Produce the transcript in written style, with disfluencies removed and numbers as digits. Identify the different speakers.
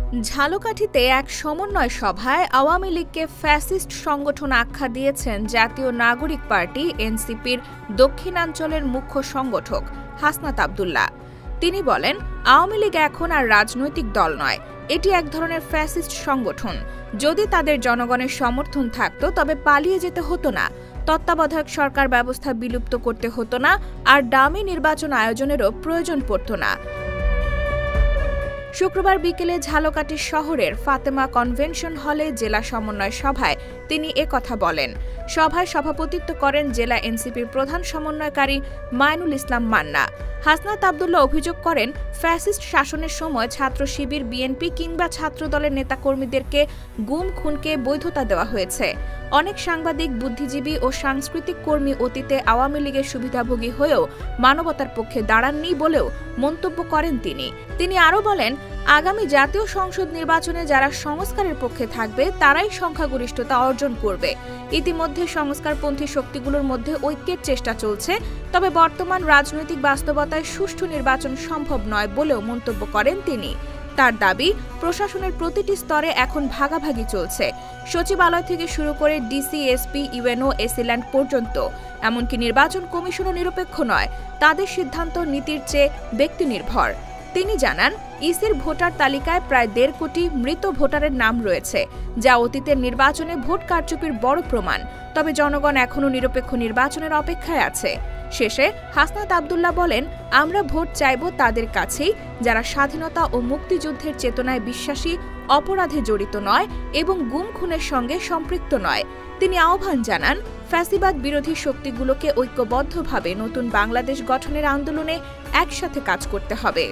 Speaker 1: ঝালকাঠিতে এক সমন্বয় সভায় আওয়ামী লীগকে ফ্যাসিস্ট সংগঠন আখ্যা দিয়েছেন জাতীয় নাগরিক পার্টি এনসিপির দক্ষিণাঞ্চলের মুখ্য সংগঠক হাসনাত আব্দুল্লাহ। তিনি বলেন, আওয়ামী লীগ এখন আর রাজনৈতিক দল নয়, এটি এক ধরনের ফ্যাসিস্ট সংগঠন। যদি তাদের জনগণের সমর্থন থাকত তবে পালিয়ে যেতে হতো না, তত্ত্বাবধায়ক সরকার ব্যবস্থা বিলুপ্ত করতে হতো না, আর ডামি নির্বাচন আয়োজনেরও প্রয়োজন পড়ত না। শুক্রবার বিকেলে ঝালকাঠি শহরের ফাতেমা কনভেনশন হলে জেলা সমন্বয় সভায় তিনি একথা বলেন। সভায় সভাপতিত্ব করেন জেলা এনসিপির প্রধান সমন্বয়কারী মাইনুল ইসলাম মান্না। হাসনাত আব্দুল্লাহ অভিযোগ করেন, ফ্যাসিস্ট শাসনের সময় ছাত্র শিবির, বিএনপি কিংবা ছাত্রদলের নেতাকর্মীদেরকে গুম খুনকে বৈধতা দেওয়া হয়েছে। অনেক সাংবাদিক, বুদ্ধিজীবী ও সাংস্কৃতিক কর্মী অতীতে আওয়ামী লীগের সুবিধাভোগী হয়েও মানবতার পক্ষে দাঁড়াননি বলেও মন্তব্য করেন তিনি আরও বলেন, আগামী জাতীয় সংসদ নির্বাচনে যারা সংস্কারের পক্ষে থাকবে তারাই সংখ্যাগরিষ্ঠতা অর্জন করবে। ইতিমধ্যে সংস্কারপন্থী শক্তিগুলোর মধ্যে ঐক্যের চেষ্টা চলছে, তবে বর্তমান রাজনৈতিক বাস্তবতায় সুষ্ঠু নির্বাচন সম্ভব নয় বলেও মন্তব্য করেন তিনি। তার দাবি, প্রশাসনের প্রতিটি স্তরে এখন ভাগাভাগি চলছে, সচিবালয় থেকে শুরু করে ডিসি, এসপি, ইউএনও, এসিল্যান্ড পর্যন্ত। এমনকি নির্বাচন কমিশনও নিরপেক্ষ নয়, তাদের সিদ্ধান্ত নীতির চেয়ে ব্যক্তি নির্ভর। তিনি জানান, ইসির ভোটার তালিকায় প্রায় ১.৫ কোটি মৃত ভোটারের নাম রয়েছে, যা অতীতের নির্বাচনে ভোট কারচুপির বড় প্রমাণ। তবে জনগণ এখনও নিরপেক্ষ নির্বাচনের অপেক্ষায় আছে। শেষে হাসনাত আব্দুল্লাহ বলেন, আমরা ভোট চাইব তাদের কাছেই যারা স্বাধীনতা ও মুক্তিযুদ্ধের চেতনায় বিশ্বাসী, অপরাধে জড়িত নয় এবং গুম খুনের সঙ্গে সম্পৃক্ত নয়। তিনি আহ্বান জানান, ফ্যাসিবাদ বিরোধী শক্তিগুলোকে ঐক্যবদ্ধভাবে নতুন বাংলাদেশ গঠনের আন্দোলনে একসাথে কাজ করতে হবে।